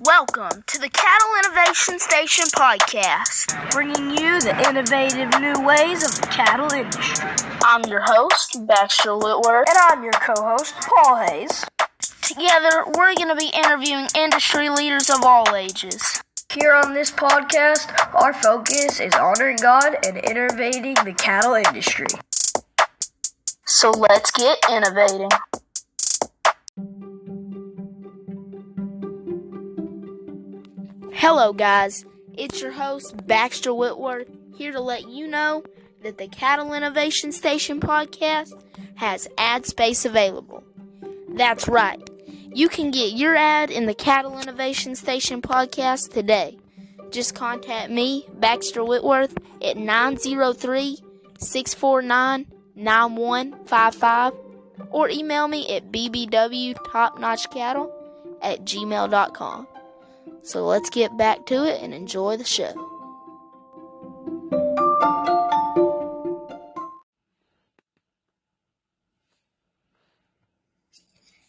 Welcome to the Cattle Innovation Station podcast, bringing you the innovative new ways of the cattle industry. I'm your host, Baxter Whitworth. And I'm your co-host, Paul Hayes. Together, we're going to be interviewing industry leaders of all ages. Here on this podcast, our focus is honoring God and innovating the cattle industry. So let's get innovating. Hello guys, it's your host Baxter Whitworth here to let you know that the Cattle Innovation Station podcast has ad space available. That's right, you can get your ad in the Cattle Innovation Station podcast today. Just contact me, Baxter Whitworth, at 903-649-9155 or email me at bbwtopnotchcattle@gmail.com. So let's get back to it and enjoy the show.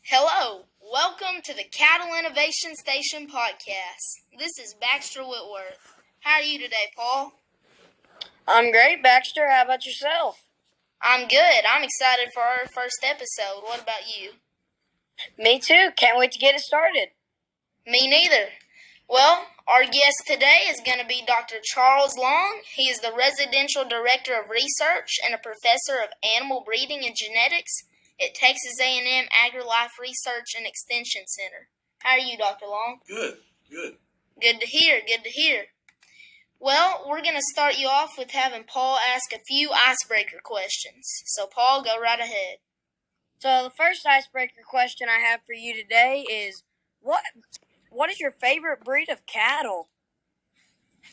Hello, welcome to the Cattle Innovation Station podcast. This is Baxter Whitworth. How are you today, Paul? I'm great, Baxter. How about yourself? I'm good. I'm excited for our first episode. What about you? Me too. Can't wait to get it started. Me neither. Well, our guest today is going to be Dr. Charles Long. He is the Residential Director of Research and a Professor of Animal Breeding and Genetics at Texas A&M Agrilife Research and Extension Center. How are you, Dr. Long? Good. Good to hear. Well, we're going to start you off with having Paul ask a few icebreaker questions. So, Paul, go right ahead. So the first icebreaker question I have for you today is, what is your favorite breed of cattle?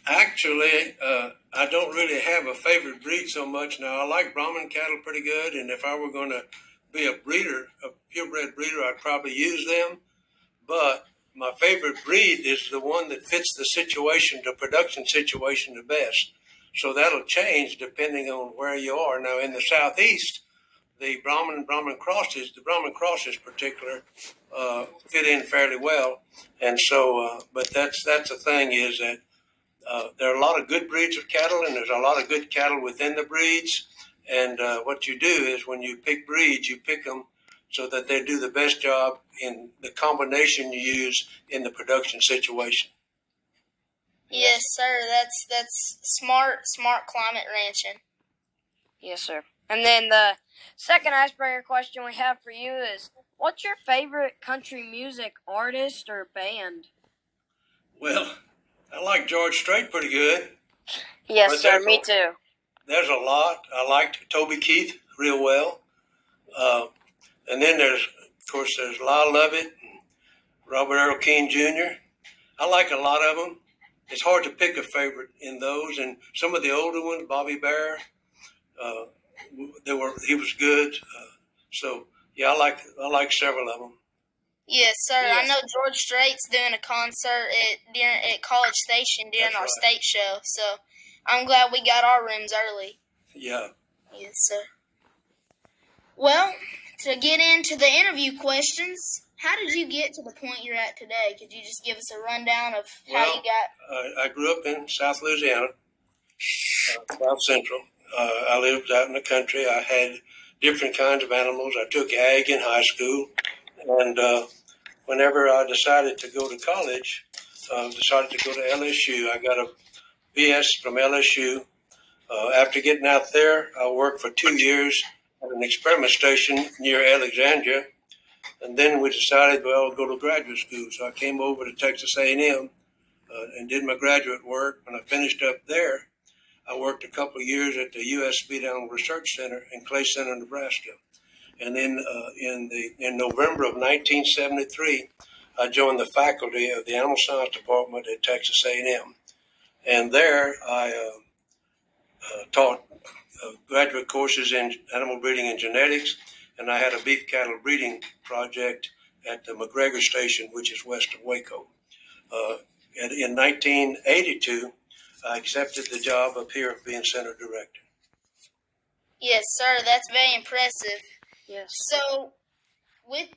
Actually, I don't really have a favorite breed so much now. I like Brahman cattle pretty good, and if I were going to be a breeder, a purebred breeder, I'd probably use them. But my favorite breed is the one that fits the situation, the production situation the best. So that'll change depending on where you are. Now, in the southeast, the Brahman crosses particular fit in fairly well, and so. But that's the thing is that there are a lot of good breeds of cattle, and there's a lot of good cattle within the breeds. And what you do is when you pick breeds, you pick them so that they do the best job in the combination you use in the production situation. Yes, sir. That's smart climate ranching. Yes, sir. And then the second icebreaker question we have for you is, what's your favorite country music artist or band? Well, I like George Strait pretty good. Yes, sir. Me too. There's a lot. I liked Toby Keith real well. And then there's Lyle Lovett and Robert Earl King Jr. I like a lot of them. It's hard to pick a favorite in those. And some of the older ones, Bobby Bear, he was good. So yeah, I like several of them. Yes, sir. Yes. I know George Strait's doing a concert at College Station during our state show. So I'm glad we got our rooms early. Yeah. Yes, sir. Well, to get into the interview questions, how did you get to the point you're at today? Could you just give us a rundown of how you got? I grew up in South Louisiana, South Central. I lived out in the country. I had different kinds of animals. I took ag in high school, and whenever I decided to go to college, decided to go to LSU. I got a BS from LSU. After getting out there, I worked for 2 years at an experiment station near Alexandria, and then we decided, well, go to graduate school. So I came over to Texas A&M and did my graduate work. When I finished up there, I worked a couple of years at the U.S. Speed Animal Research Center in Clay Center, Nebraska. And then in November of 1973, I joined the faculty of the Animal Science Department at Texas A&M. And there I taught graduate courses in animal breeding and genetics, and I had a beef cattle breeding project at the McGregor Station, which is west of Waco. And in 1982, I accepted the job up here of being center director. Yes, sir. That's very impressive. Yes. So, with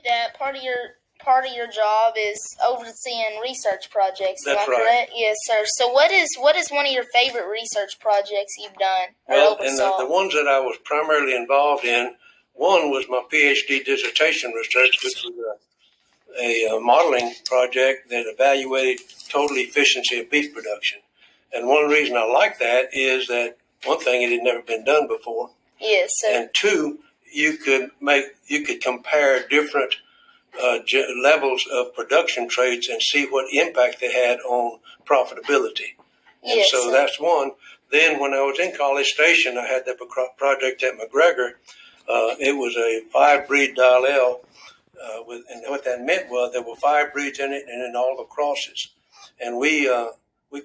that, part of your part of your job is overseeing research projects. Am That's I right. correct? Yes, sir. So what is one of your favorite research projects you've done or Well, and oversaw? the ones that I was primarily involved in, one was my PhD dissertation research, which was a modeling project that evaluated total efficiency of beef production. And one reason I like that is that, one thing, it had never been done before. Yes, sir. And two, you could compare different levels of production traits and see what impact they had on profitability. And Yes, so sir. that's one. Then when I was in College Station, I had that project at McGregor. It was a 5-breed Dial L, and what that meant was there were 5 breeds in it and in all the crosses. And we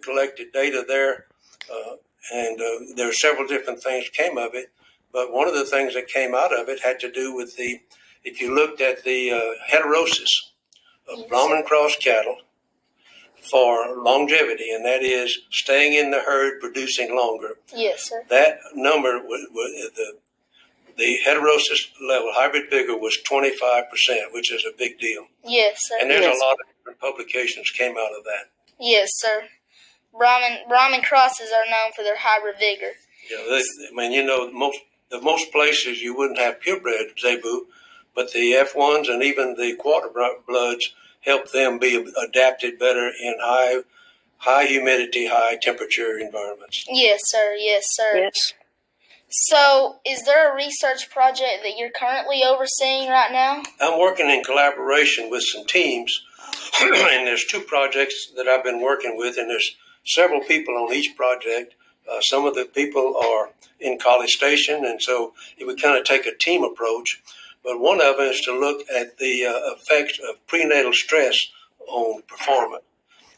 collected data there, and there were several different things that came of it. But one of the things that came out of it had to do with if you looked at the heterosis of Brahman cross cattle for longevity, and that is staying in the herd, producing longer. Yes, sir. That number the heterosis level, hybrid vigor, was 25%, which is a big deal. Yes, sir. And there's yes. a lot of different publications came out of that. Yes, sir. Brahman crosses are known for their hybrid vigor. Yeah, most places you wouldn't have purebred zebu, but the F1s and even the quarter bloods help them be adapted better in high humidity, high temperature environments. Yes, sir. Yes, sir. Yes. So, is there a research project that you're currently overseeing right now? I'm working in collaboration with some teams, and there's 2 projects that I've been working with, and there's several people on each project. Some of the people are in College Station, and so it would kind of take a team approach. But one of them is to look at the effects of prenatal stress on performance.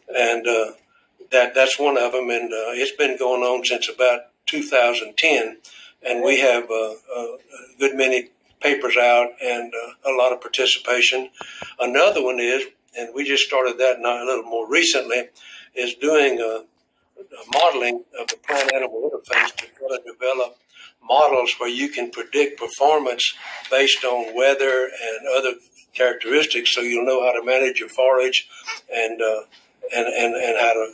And that's one of them, and it's been going on since about 2010. And we have a good many papers out and a lot of participation. Another one is, and we just started that a little more recently, is doing a modeling of the plant-animal interface to try to develop models where you can predict performance based on weather and other characteristics, so you'll know how to manage your forage and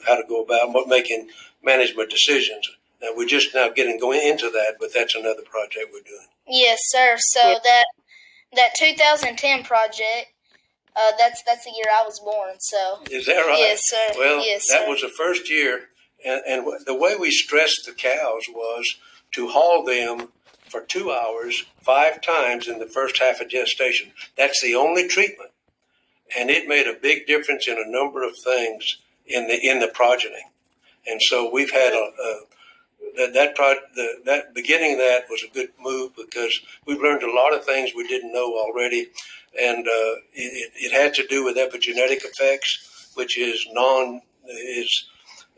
how to go about making management decisions. Now we're just now going into that, but that's another project we're doing. Yes, sir. So that 2010 project, that's the year I was born. So is that right? Yes, sir. Well, yes, that sir. was the first year, and the way we stressed the cows was to haul them for 2 hours 5 times in the first half of gestation. That's the only treatment, and it made a big difference in a number of things in the progeny. And so we've had that beginning of that was a good move because we've learned a lot of things we didn't know already, and it had to do with epigenetic effects, which is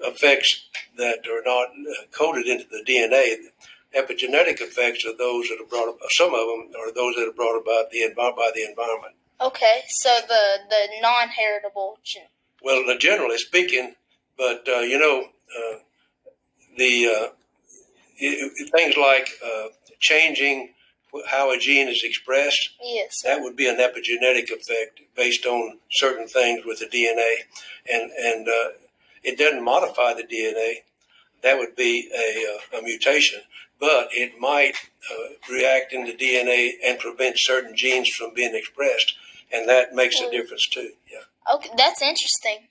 effects that are not coded into the DNA. Epigenetic effects are those that are brought about. Some of them are those that are brought about by the environment. Okay, so the non-heritable. Well, generally speaking, but things like changing how a gene is expressed. Yes, sir. That would be an epigenetic effect based on certain things with the DNA, and it doesn't modify the DNA. That would be a mutation, but it might react in the DNA and prevent certain genes from being expressed, and that makes a difference too. Yeah. Okay, that's interesting.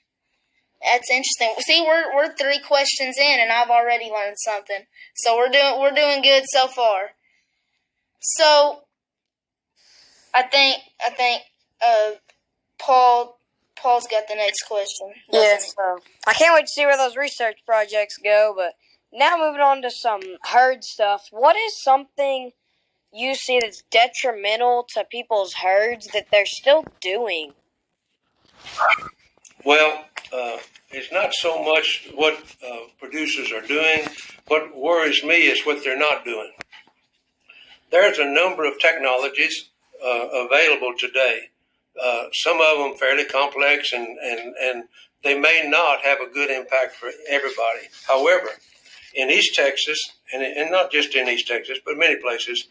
That's interesting. See, we're 3 questions in, and I've already learned something. So we're doing good so far. So I think Paul's got the next question. Yes. I can't wait to see where those research projects go. But now moving on to some herd stuff. What is something you see that's detrimental to people's herds that they're still doing? Well, it's not so much what producers are doing. What worries me is what they're not doing. There's a number of technologies available today. Some of them fairly complex, and they may not have a good impact for everybody. However, in East Texas, and not just in East Texas, but many places,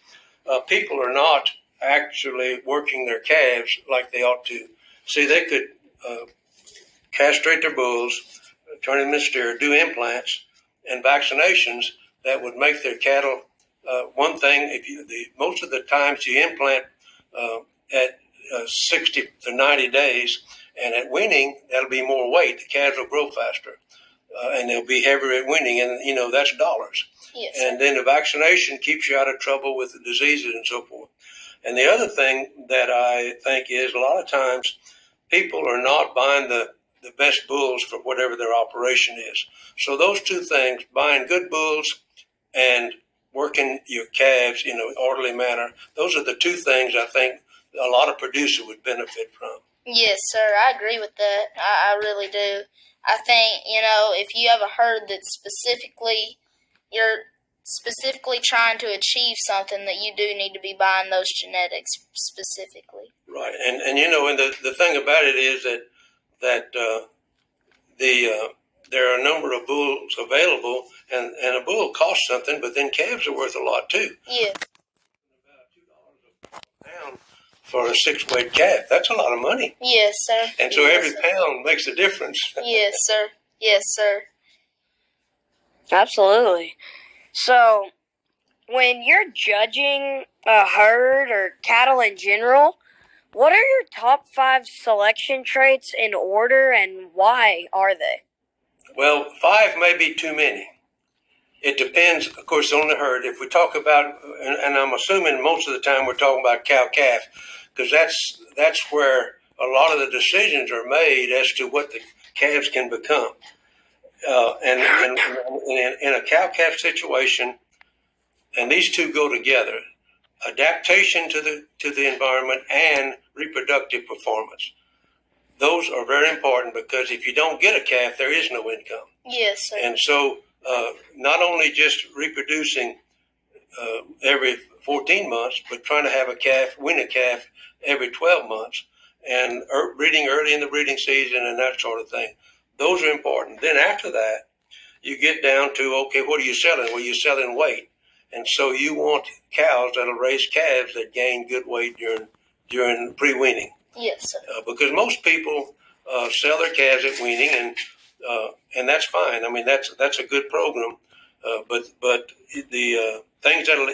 people are not actually working their calves like they ought to. See, they could castrate their bulls, turn them into steer, do implants and vaccinations that would make their cattle. One thing, most of the times you implant at 60 to 90 days, and at weaning, that'll be more weight. The calves will grow faster, and they'll be heavier at weaning, and that's dollars. Yes. And then the vaccination keeps you out of trouble with the diseases and so forth. And the other thing that I think is a lot of times people are not buying the best bulls for whatever their operation is. So those two things, buying good bulls and working your calves in an orderly manner, those are the two things I think a lot of producers would benefit from. Yes, sir. I agree with that. I really do. I think, if you have a herd that's you're specifically trying to achieve something, that you do need to be buying those genetics specifically. Right. And the thing about it is that there are a number of bulls available, and a bull costs something, but then calves are worth a lot too. Yeah. About $2 a pound for a 6-weight calf. That's a lot of money. Yes, sir. And so every pound makes a difference. Yes, sir. Yes, sir. Absolutely. So, when you're judging a herd or cattle in general, what are your top 5 selection traits in order, and why are they? Well, 5 may be too many. It depends, of course, on the herd. If we talk about, and I'm assuming most of the time we're talking about cow-calf, because that's where a lot of the decisions are made as to what the calves can become. And in a cow-calf situation, and these two go together, adaptation to the environment and reproductive performance. Those are very important, because if you don't get a calf, there is no income. Yes, sir. And so not only just reproducing every 14 months, but trying to have a calf, win a calf every 12 months, and breeding early in the breeding season and that sort of thing. Those are important. Then after that, you get down to, okay, what are you selling? Well, you're selling weight. And so you want cows that'll raise calves that gain good weight during pre-weaning. Yes, sir. Because most people sell their calves at weaning, and that's fine. I mean, that's a good program. But the things that'll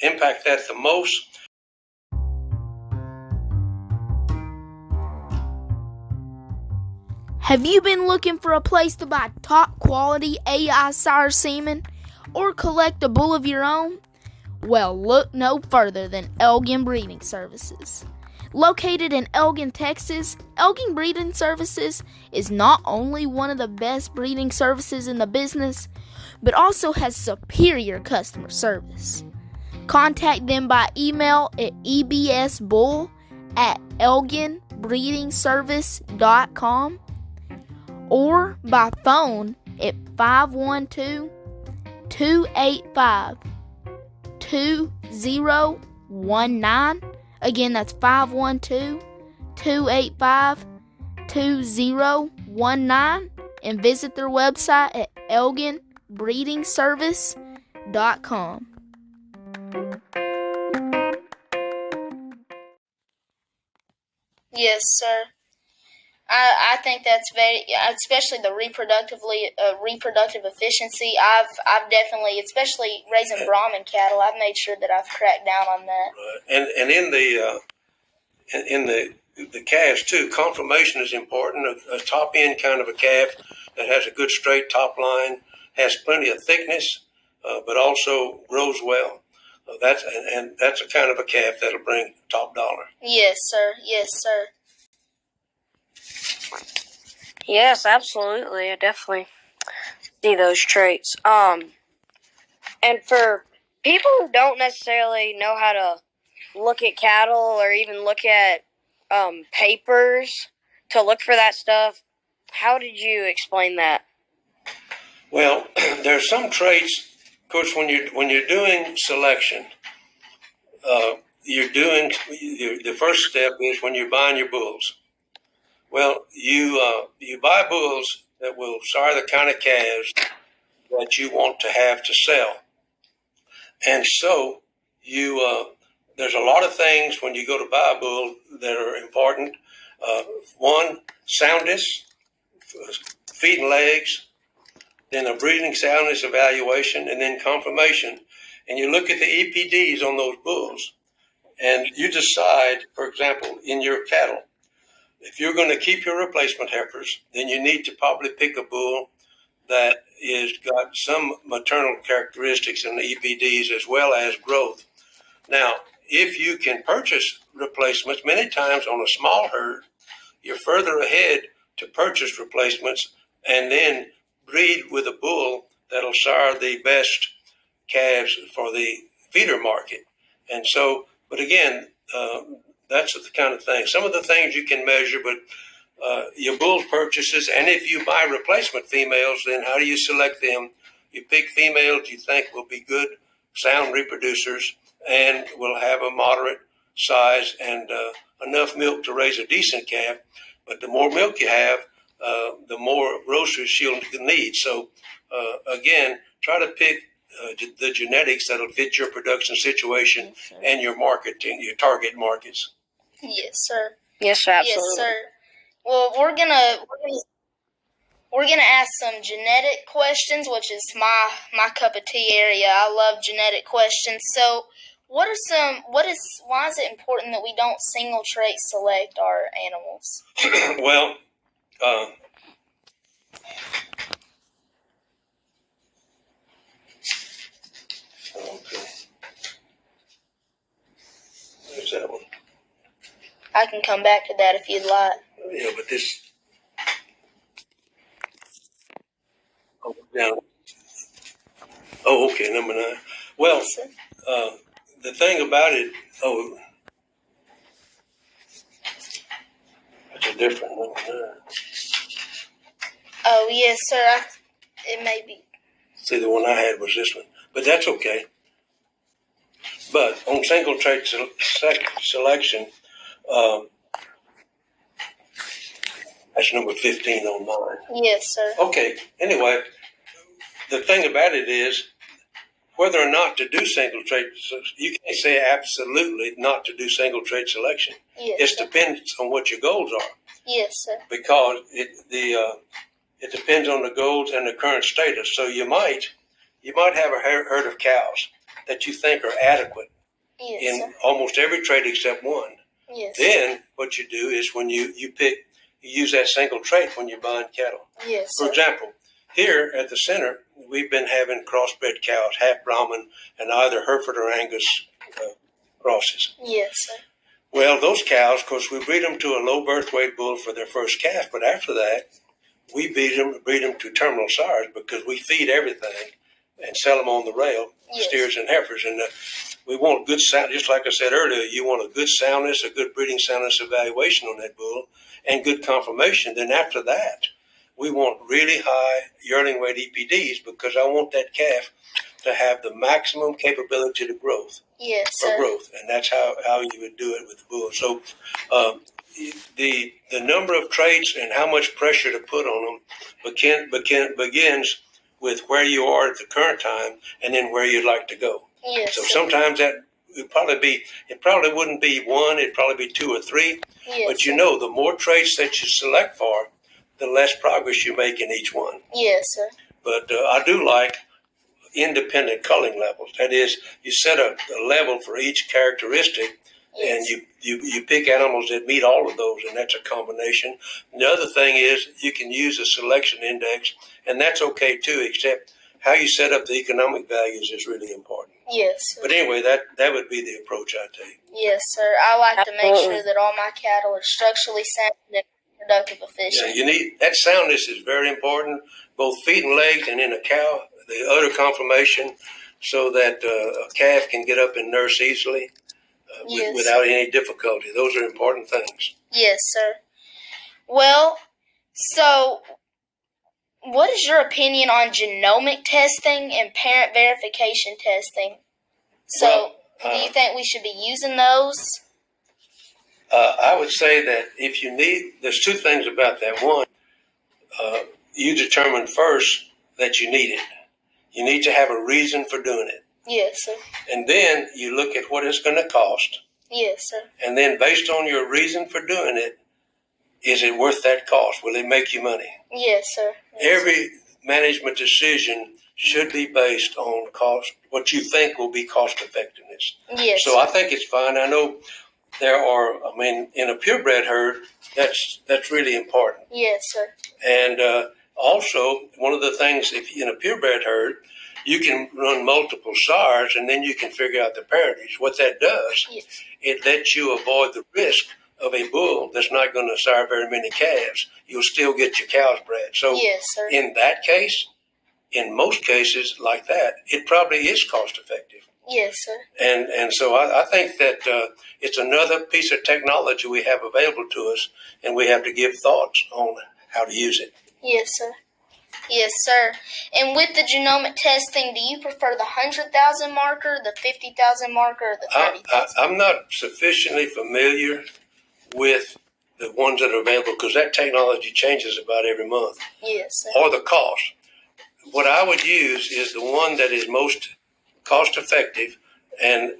impact that the most. Have you been looking for a place to buy top quality AI sire semen or collect a bull of your own? Well, look no further than Elgin Breeding Services. Located in Elgin, Texas, Elgin Breeding Services is not only one of the best breeding services in the business, but also has superior customer service. Contact them by email at ebsbull@elginbreedingservice.com or by phone at 512-285-2019. Again, that's 512-285-2019, and visit their website at elginbreedingservice.com. Yes, sir. I think that's very, especially the reproductive efficiency. I've definitely, especially raising Brahman cattle, I've made sure that I've cracked down on that. Right. And in the calves too, conformation is important. A top end kind of a calf that has a good straight top line, has plenty of thickness, but also grows well. That's a kind of a calf that'll bring top dollar. Yes, sir. Yes, sir. Yes, absolutely. I definitely see those traits. And for people who don't necessarily know how to look at cattle or even look at papers to look for that stuff, how did you explain that? Well, there's some traits. Of course, when you're doing selection, the first step is when you're buying your bulls. Well, you buy bulls that will sire the kind of calves that you want to have to sell, and so you there's a lot of things when you go to buy a bull that are important. One, soundness, feet and legs, then a breeding soundness evaluation, and then confirmation. And you look at the EPDs on those bulls, and you decide, for example, in your cattle, if you're going to keep your replacement heifers, then you need to probably pick a bull that is got some maternal characteristics in the EPDs as well as growth. Now, if you can purchase replacements, many times on a small herd, you're further ahead to purchase replacements and then breed with a bull that'll sire the best calves for the feeder market. And so, but again, that's the kind of thing. Some of the things you can measure, but your bull purchases, and if you buy replacement females, then how do you select them? You pick females you think will be good, sound reproducers and will have a moderate size and enough milk to raise a decent calf. But the more milk you have, the more groceries she'll need. So again, try to pick the genetics that'll fit your production situation and your marketing, your target markets. Yes, sir. Yes, absolutely. Yes, sir. Well, we're gonna ask some genetic questions, which is my cup of tea area. I love genetic questions. So, why is it important that we don't single trait select our animals? Well, okay. There's that one. I can come back to that if you'd like. Yeah, but this. Oh, down. Oh, okay, number 9. Well, Yes, the thing about it, that's a different number 9. Oh, yes, sir. It may be. See, the one I had was this one, but that's okay. But on single trait selection, that's number 15 on mine. Yes, sir. Okay, anyway, the thing about it is, whether or not to do single trait, you can't say absolutely not to do single trait selection. Yes, It depends on what your goals are. Yes, sir. Because it depends on the goals and the current status. So you might have a herd of cows that you think are adequate Yes, in sir. almost every trait except one. Yes. Then what you do is when you use that single trait when you're buying cattle. Yes, For sir. example, here at the center, we've been having crossbred cows, half Brahman and either Hereford or Angus crosses. Yes, sir. Well, those cows, of course, we breed them to a low birth weight bull for their first calf, but after that, we breed them to terminal sires because we feed everything and sell them on the rail, Yes. steers and heifers. And we want good sound, just like I said earlier, you want a good soundness, a good breeding soundness evaluation on that bull, and good confirmation. Then after that, we want really high yearling weight EPDs because I want that calf to have the maximum capability to growth. Yes, For sir. growth, and that's how you would do it with the bull. So the number of traits and how much pressure to put on them begins with where you are at the current time and then where you'd like to go. Yes, So sir. sometimes it probably wouldn't be 1, it'd probably be 2 or 3. Yes, But you sir. know, the more traits that you select for, the less progress you make in each one. Yes, sir. But I do like independent culling levels. That is, you set a level for each characteristic, Yes. and you pick animals that meet all of those, and that's a combination. And the other thing is you can use a selection index, and that's okay too, except how you set up the economic values is really important. Yes, sir. But anyway, that would be the approach I take. Yes, sir. I like to make Absolutely. sure that all my cattle are structurally sound and productive Yeah, efficient. you need that soundness is very important, both feet and legs, and in a cow, the udder conformation, so that a calf can get up and nurse easily Yes. without any difficulty. Those are important things. Yes, sir. Well, so what is your opinion on genomic testing and parent verification testing? So, Well, do you think we should be using those? I would say that if you need, there's 2 things about that. One, you determine first that you need it. You need to have a reason for doing it. Yes, sir. And then you look at what it's going to cost. Yes, sir. And then based on your reason for doing it, is it worth that cost? Will it make you money? Yes, sir. Every management decision should be based on cost, what you think will be cost effectiveness. Yes. So I think it's fine. I know in a purebred herd, that's really important. Yes, sir. And also, one of the things, if in a purebred herd, you can run multiple sires, and then you can figure out the parentage. What that does, it lets you avoid the risk of a bull that's not going to sire very many calves. You'll still get your cows bred. So yes, sir. In that case, in most cases like that, it probably is cost effective. Yes, sir. And so I think that it's another piece of technology we have available to us, and we have to give thoughts on how to use it. Yes, sir. Yes, sir. And with the genomic testing, do you prefer the 100,000 marker, the 50,000 marker, or the 30,000? I'm not sufficiently familiar with the ones that are available because that technology changes about every month. Yes, sir. Or the cost. What I would use is the one that is most cost effective, and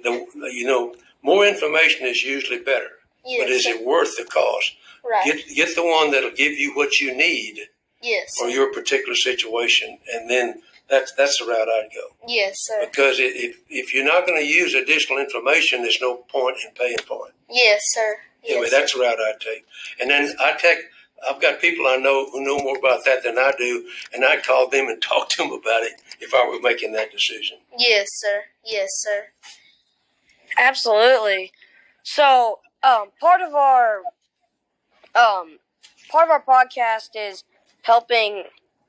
more information is usually better. Yes, but is it worth the cost? Right. Get the one that'll give you what you need. Yes, for sir. your particular situation, and then that's the route I'd go. Yes, sir. Because if you're not going to use additional information, there's no point in paying for it. Yes, sir. Yes, anyway, that's the route I'd take. And then I've got people I know who know more about that than I do, and I'd call them and talk to them about it if I were making that decision. Yes, sir. Yes, sir. Absolutely. So, part of our podcast is helping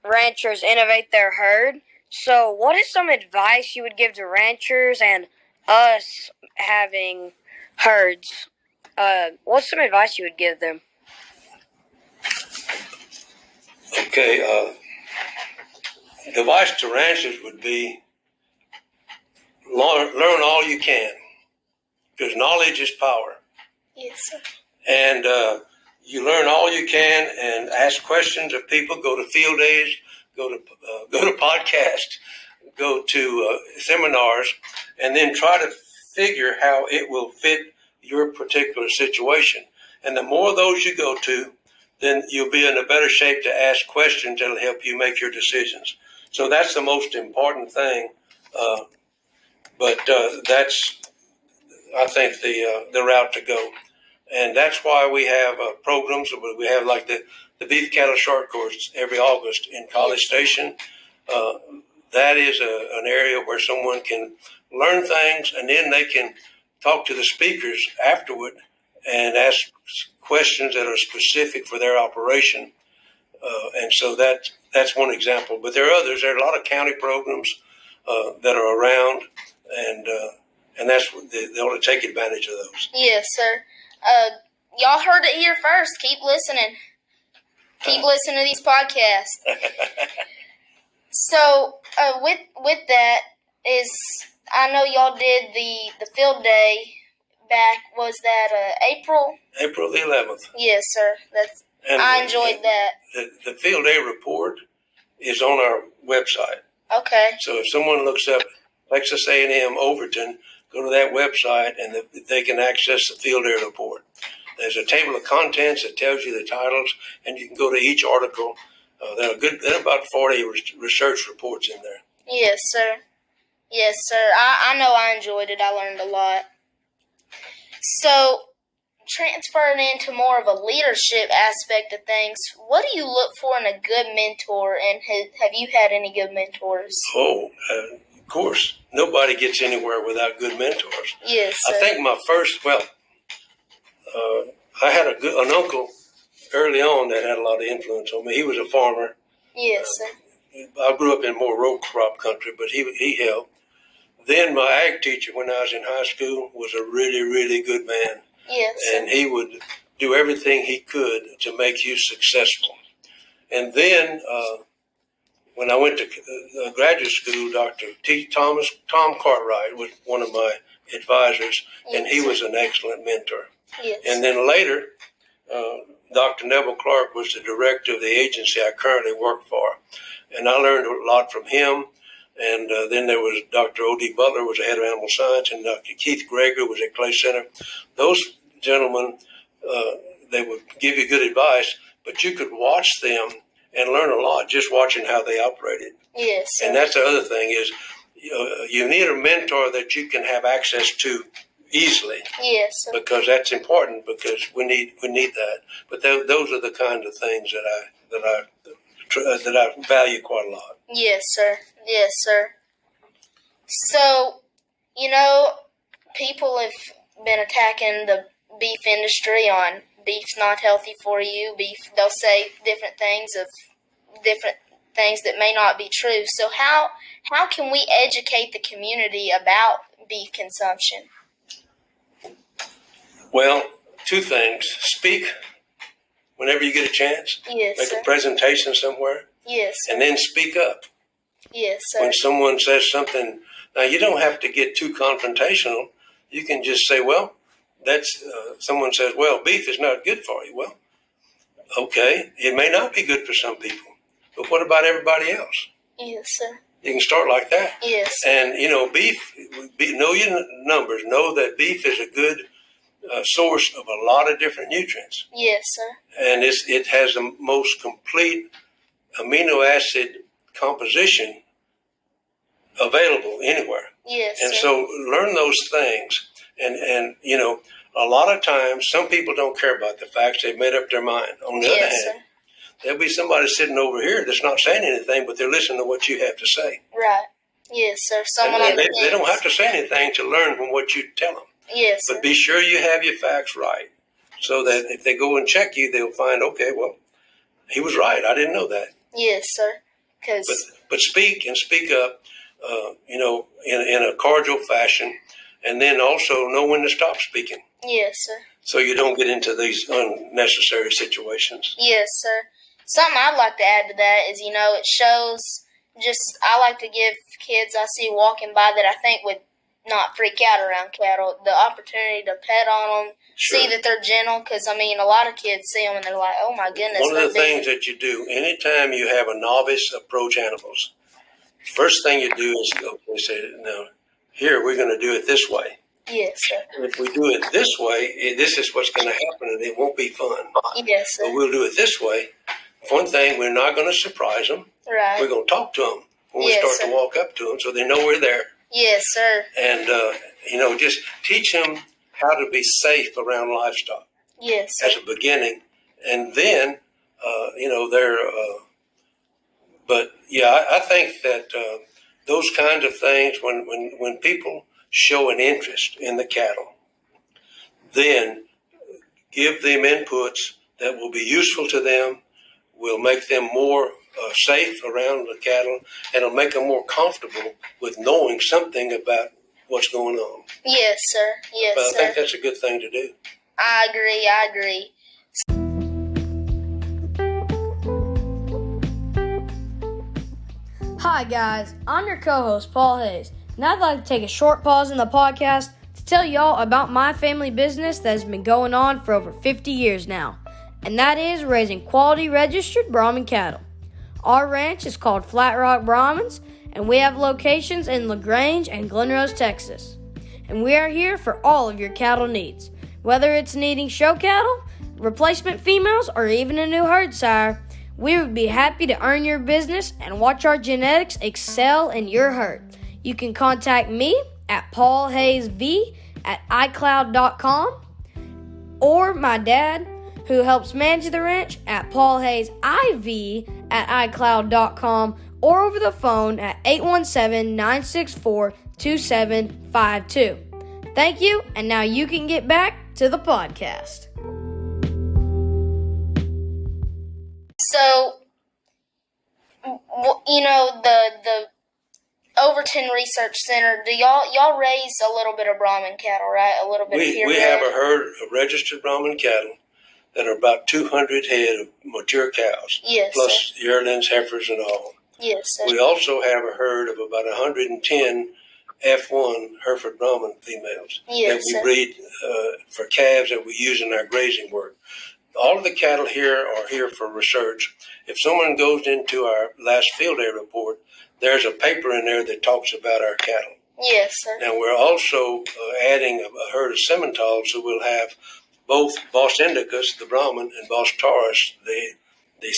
ranchers innovate their herd. So, what is some advice you would give to ranchers and us having herds? What's some advice you would give them? Okay, the advice to ranchers would be learn all you can, because knowledge is power. Yes, sir. And you learn all you can and ask questions of people. Go to field days, go to podcasts, go to seminars, and then try to figure how it will fit your particular situation. And the more of those you go to, then you'll be in a better shape to ask questions that'll help you make your decisions. So that's the most important thing. But that's, I think, the route to go. And that's why we have programs. We have like the beef cattle short course every August in College Station. That is an area where someone can learn things, and then they can talk to the speakers afterward and ask questions that are specific for their operation. And so that's one example. But there are others. There are a lot of county programs that are around, and that's they ought to take advantage of those. Yes, sir. Y'all heard it here first. Keep listening. Keep listening to these podcasts. So, with that is, I know y'all did the field day back. Was that April? April the 11th. Yes, sir. I enjoyed that. The field day report is on our website. Okay. So if someone looks up Texas A&M Overton, go to that website and they can access the field day report. There's a table of contents that tells you the titles, and you can go to each article. There are about 40 research reports in there. Yes, sir. Yes, sir. I know I enjoyed it. I learned a lot. So, transferring into more of a leadership aspect of things, what do you look for in a good mentor, and have you had any good mentors? Oh, of course. Nobody gets anywhere without good mentors. Yes, sir. I think my first, I had an uncle early on that had a lot of influence on me. He was a farmer. Yes, sir. I grew up in more row crop country, but he helped. Then my ag teacher when I was in high school was a really, really good man. Yes, sir. And he would do everything he could to make you successful. And then when I went to graduate school, Dr. Tom Cartwright was one of my advisors, and he was an excellent mentor. Yes. And then later, Dr. Neville Clark was the director of the agency I currently work for. And I learned a lot from him. And then there was Dr. O.D. Butler was the head of animal science, and Dr. Keith Gregory was at Clay Center. Those gentlemen, they would give you good advice, but you could watch them and learn a lot just watching how they operated. Yes, sir. And that's the other thing is you need a mentor that you can have access to easily. Yes, sir. Because that's important, because we need that. But those are the kind of things that I value quite a lot. Yes, sir. Yes, sir. So, people have been attacking the beef industry on beef's not healthy for you. They'll say different things that may not be true. So how can we educate the community about beef consumption? Well, two things. Speak whenever you get a chance. Yes, Make sir. a presentation somewhere. Yes, sir. And then speak up. Yes, sir. When someone says something, now you don't have to get too confrontational. You can just say, well, that's someone says, well, beef is not good for you. Well, okay, it may not be good for some people, but what about everybody else? Yes, sir. You can start like that. Yes. And, beef, know your numbers. Know that beef is a good source of a lot of different nutrients. Yes, sir. And it has the most complete amino acid composition available anywhere. Yes, And sir. so learn those things. And a lot of times some people don't care about the facts. They've made up their mind. On the other Yes, hand, sir. there'll be somebody sitting over here that's not saying anything, but they're listening to what you have to say. Right. Yes, sir. Someone And on the they don't fence. have to say anything to learn from what you tell them. Yes, sir. But be sure you have your facts right, so that if they go and check you, they'll find, okay, well, he was right. I didn't know that. Yes, sir. But speak up, in a cordial fashion, and then also know when to stop speaking, Yes, sir. so you don't get into these unnecessary situations. Yes, sir. Something I'd like to add to that is, it shows I like to give kids I see walking by that I think would not freak out around cattle the opportunity to pet on them, Sure. see that they're gentle, because, a lot of kids see them and they're like, oh my goodness. One of the they're things big. that you do, anytime you have a novice approach animals, first thing you do is say, no, here, we're going to do it this way. Yes, sir. If we do it this way, this is what's going to happen, and it won't be fun. Yes, sir. But we'll do it this way. One thing, we're not going to surprise them. Right. We're going to talk to them when we Yes, start sir. to walk up to them, so they know we're there. Yes, sir. And, just teach them how to be safe around livestock Yes, sir. as a beginning. And then, I think that those kinds of things, when people show an interest in the cattle, then give them inputs that will be useful to them, will make them more safe around the cattle, and it'll make them more comfortable with knowing something about what's going on. Yes, sir. Yes, But I sir. think that's a good thing to do. I agree. Hi guys, I'm your co-host Paul Hayes, and I'd like to take a short pause in the podcast to tell y'all about my family business that has been going on for over 50 years now, and that is raising quality registered Brahman cattle. Our ranch is called Flat Rock Brahmins, and we have locations in LaGrange and Glen Rose, Texas. And we are here for all of your cattle needs, whether it's needing show cattle, replacement females, or even a new herd sire. We would be happy to earn your business and watch our genetics excel in your herd. You can contact me at paulhayesv@icloud.com or my dad, who helps manage the ranch, at paulhayesiv@icloud.com or over the phone at 817-964-2752. Thank you, and now you can get back to the podcast. So, the Overton Research Center, do y'all raise a little bit of Brahman cattle, right? A little bit of We purebred? have a herd of registered Brahman cattle that are about 200 head of mature cows, Yes, plus yearlings, heifers, and all. Yes, sir. We also have a herd of about 110 F1 Hereford Brahman females Yes, that we sir. breed for calves that we use in our grazing work. All of the cattle here are here for research. If someone goes into our last field day report, there's a paper in there that talks about our cattle. Yes, sir. And we're also adding a herd of Simmentals, so we'll have both Bos Indicus, the Brahman, and Bos Taurus, the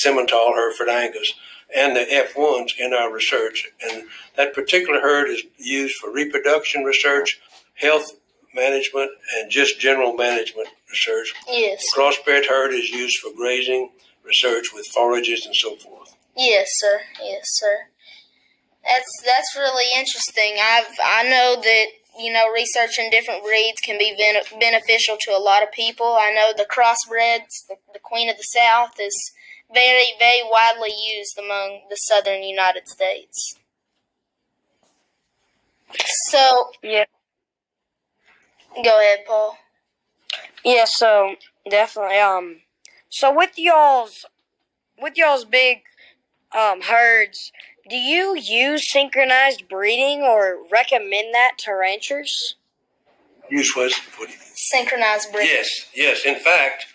Simmental Hereford Angus, and the F1s in our research. And that particular herd is used for reproduction research, health management, and just general management research. Yes. The crossbred herd is used for grazing research with forages and so forth. Yes, sir. Yes, sir. That's really interesting. I know that researching different breeds can be beneficial to a lot of people. I know the crossbreds, the Queen of the South, is very, very widely used among the southern United States. So, Yeah. Go ahead, Paul. Yeah, so definitely. So with y'all's big herds, do you use synchronized breeding or recommend that to ranchers? Use what? Synchronized breeding. Yes. In fact,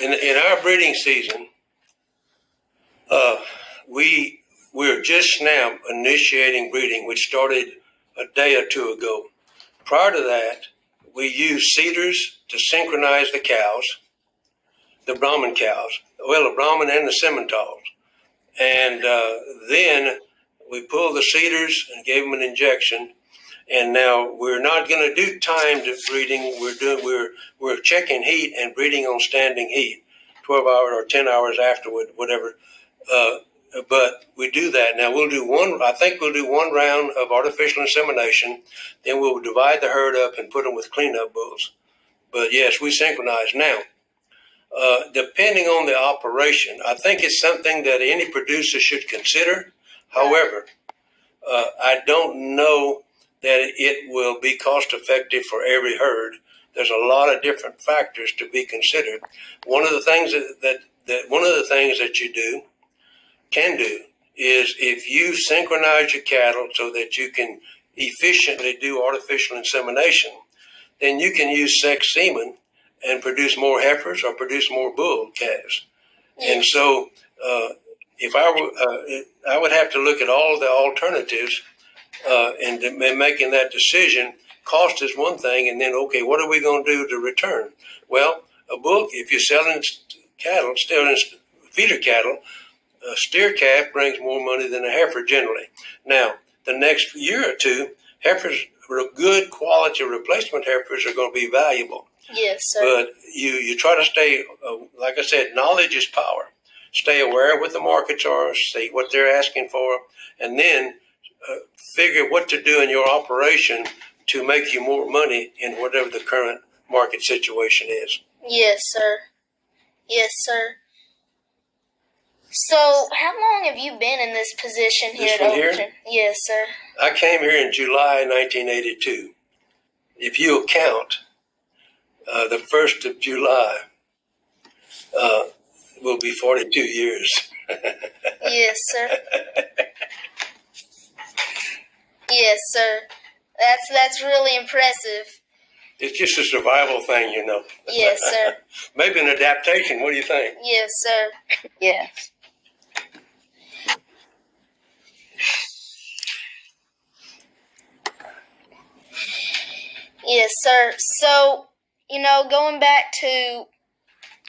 in our breeding season, we're just now initiating breeding, which started a day or two ago. Prior to that, we used seeders to synchronize the cows, the Brahman cows, the Brahman and the Simmentals. And then we pulled the seeders and gave them an injection. And now we're not going to do timed breeding. We're checking heat and breeding on standing heat, 12 hours or 10 hours afterward, whatever. But we do that. Now I think we'll do one round of artificial insemination. Then we'll divide the herd up and put them with cleanup bulls. But yes, we synchronize now. Depending on the operation, I think it's something that any producer should consider. However, I don't know that it will be cost effective for every herd. There's a lot of different factors to be considered. One of the things that you can do is if you synchronize your cattle so that you can efficiently do artificial insemination, then you can use sex semen and produce more heifers or produce more bull calves. And so if I would have to look at all the alternatives and making that decision. Cost is one thing, and then, okay, what are we going to do to return? Well, a bull, if you're selling cattle, feeder cattle, a steer calf brings more money than a heifer generally. Now, the next year or two, heifers, good quality replacement heifers are going to be valuable. Yes, sir. But you try to stay, like I said, knowledge is power. Stay aware of what the markets are, see what they're asking for, and then figure what to do in your operation to make you more money in whatever the current market situation is. Yes, sir. Yes, sir. So, how long have you been in this position here at Overton? Here? Yes, sir. I came here in July 1982. If you count, the 1st of July will be 42 years. Yes, sir. Yes, sir. That's really impressive. It's just a survival thing, you know. Yes, sir. Maybe an adaptation. What do you think? Yes, sir. Yes. Yes, sir. So, going back to,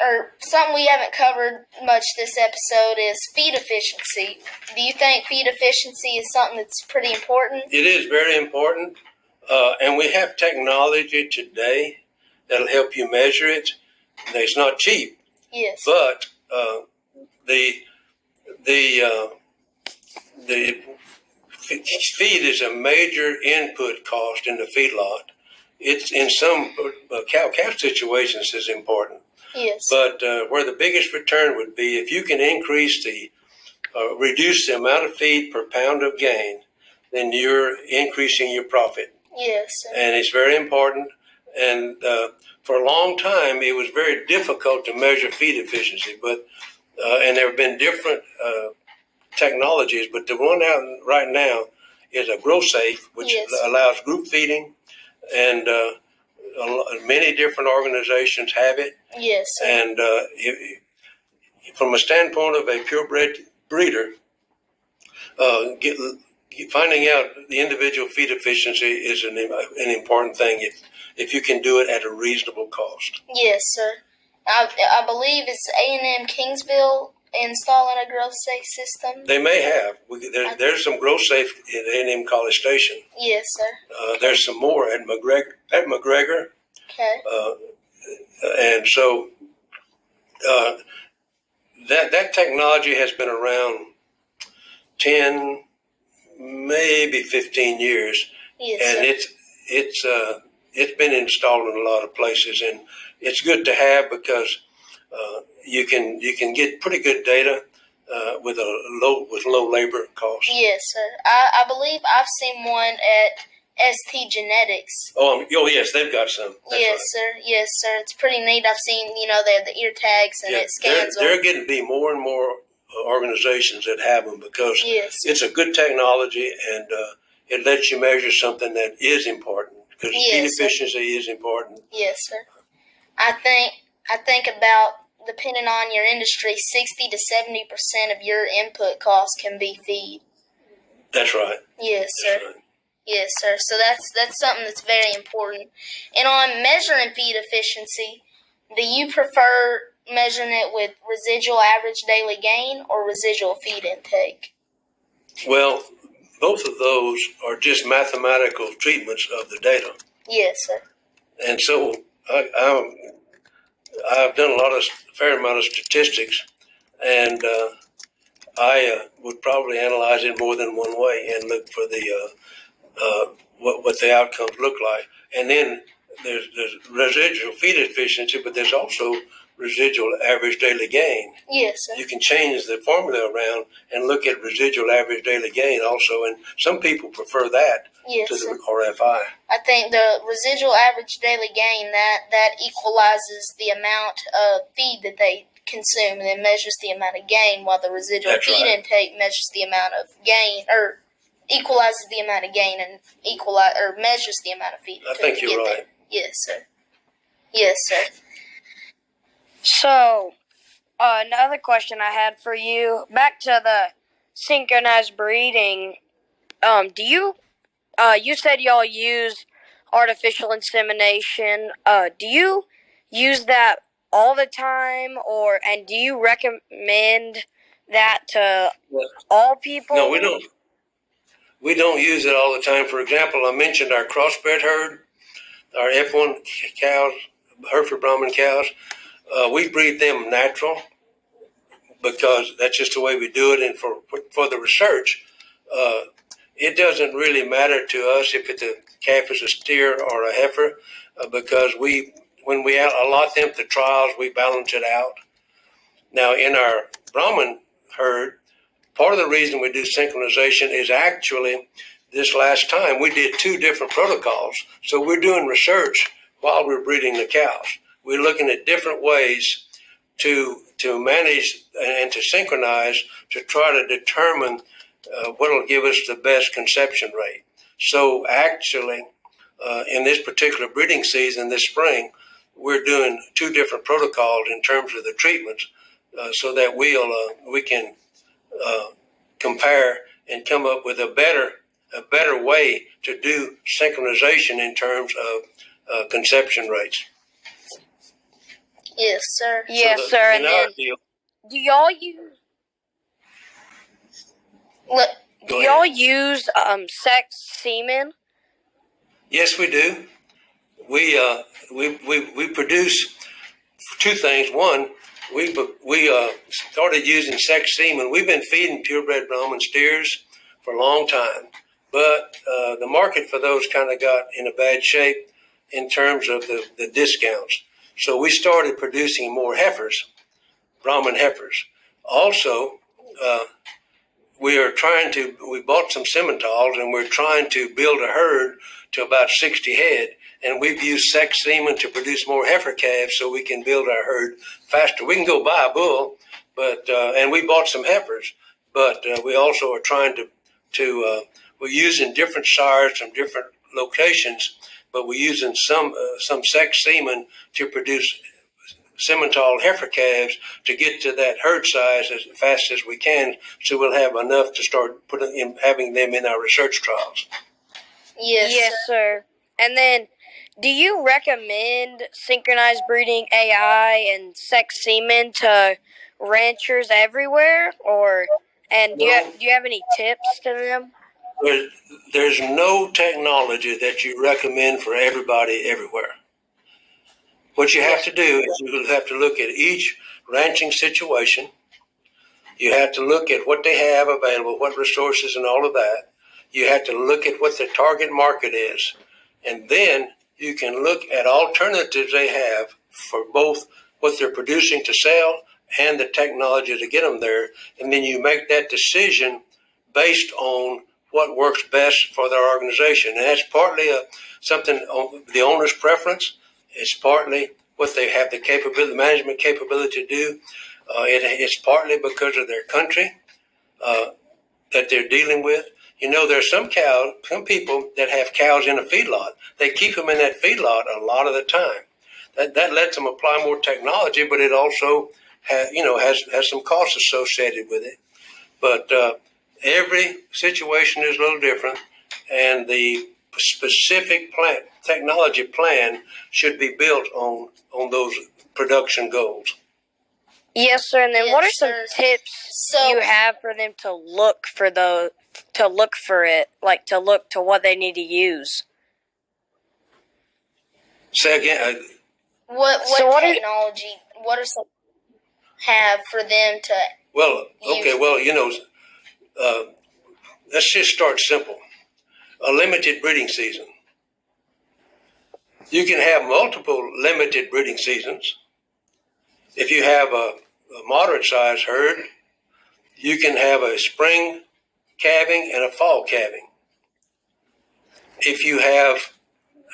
or something we haven't covered much this episode is feed efficiency. Do you think feed efficiency is something that's pretty important? It is very important. And we have technology today that'll help you measure it. It's not cheap. Yes. But the feed is a major input cost in the feedlot. It's in some cow-calf situations is important. Yes. But where the biggest return would be if you can reduce the amount of feed per pound of gain, then you're increasing your profit. Yes, sir. And it's very important. And for a long time, it was very difficult to measure feed efficiency. But and there have been different technologies, but the one out right now is a Grow Safe, which allows group feeding, and many different organizations have it. Yes, sir. And from a standpoint of a purebred breeder, finding out the individual feed efficiency is an important thing if you can do it at a reasonable cost. Yes, sir. I believe it's A&M Kingsville installing a growth safe system. They may have. There's some growth safe at A&M College Station. Yes, sir. There's some more at McGregor. Okay. And so that technology has been around 10, maybe 15 years, Yes, and sir. it's been installed in a lot of places, and it's good to have because you can get pretty good data with low labor costs. Yes, sir. I believe I've seen one at ST Genetics. Oh yes, they've got some. That's Yes, right. sir. Yes, sir. It's pretty neat. I've seen, they have the ear tags and it scans them. They're getting to be more and more organizations that have them because Yes. it's a good technology and it lets you measure something that is important because feed efficiency is important. Yes, sir. I think about, depending on your industry, 60 to 70% of your input costs can be feed. That's right. Yes, sir. That's right. Yes, sir. So that's something that's very important. And on measuring feed efficiency, do you prefer measuring it with residual average daily gain or residual feed intake? Well, both of those are just mathematical treatments of the data. Yes, sir. And so I've done a fair amount of statistics, and I would probably analyze it more than one way and look for the what the outcomes look like. And then there's residual feed efficiency, but there's also residual average daily gain. Yes, sir. You can change the formula around and look at residual average daily gain also, and some people prefer that Yes, to sir. the RFI. I think the residual average daily gain, that equalizes the amount of feed that they consume and then measures the amount of gain, while the residual That's feed right. intake measures the amount of gain, or equalizes the amount of gain and measures the amount of feed. I think you're right. There. Yes, sir. Yes, sir. So, another question I had for you, back to the synchronized breeding. Do you said y'all use artificial insemination. Do you use that all the time, and do you recommend that to all people? No, we don't. We don't use it all the time. For example, I mentioned our crossbred herd, our F1 cows, Hereford Brahman cows. We breed them natural because that's just the way we do it. And for the research, it doesn't really matter to us if the calf is a steer or a heifer because when we allot them to trials, we balance it out. Now, in our Brahman herd, part of the reason we do synchronization is actually this last time we did 2 different protocols. So we're doing research while we're breeding the cows. We're looking at different ways to manage and to synchronize to try to determine what will give us the best conception rate. So actually, in this particular breeding season this spring, we're doing 2 different protocols in terms of the treatments so that we can compare and come up with a better way to do synchronization in terms of conception rates. Yes, sir. Yes, So sir. And then, do y'all use sex semen? Yes, we do. We produce 2 things. One, we started using sex semen. We've been feeding purebred Brahman steers for a long time, but the market for those kind of got in a bad shape in terms of the discounts. So we started producing more heifers, Brahman heifers. Also, we bought some Simmentals and we're trying to build a herd to about 60 head. And we've used sex semen to produce more heifer calves so we can build our herd faster. We can go buy a bull, and we bought some heifers, but we also are trying we're using different sires from different locations, but we're using some sex semen to produce Simmental heifer calves to get to that herd size as fast as we can, so we'll have enough to start having them in our research trials. Yes, sir. And then, do you recommend synchronized breeding AI and sex semen to ranchers everywhere, do you have any tips to them? There's no technology that you recommend for everybody everywhere. What you have to do is you have to look at each ranching situation. You have to look at what they have available, what resources and all of that. You have to look at what the target market is. And then you can look at alternatives they have for both what they're producing to sell and the technology to get them there. And then you make that decision based on what works best for their organization. And that's partly something on the owner's preference. It's partly what they have the capability, management capability to do. It's partly because of their country that they're dealing with. You know, there's some people that have cows in a feedlot. They keep them in that feedlot a lot of the time. That lets them apply more technology, but it also has some costs associated with it. But every situation is a little different, and the specific technology plan should be built on those production goals. Yes, sir. And then, what are some tips you have for them to look for what they need to use? Say again. What technology? What are some have for them to? Well, okay. use? Well, let's just start simple. A limited breeding season. You can have multiple limited breeding seasons. If you have a moderate-sized herd, you can have a spring calving and a fall calving. If you have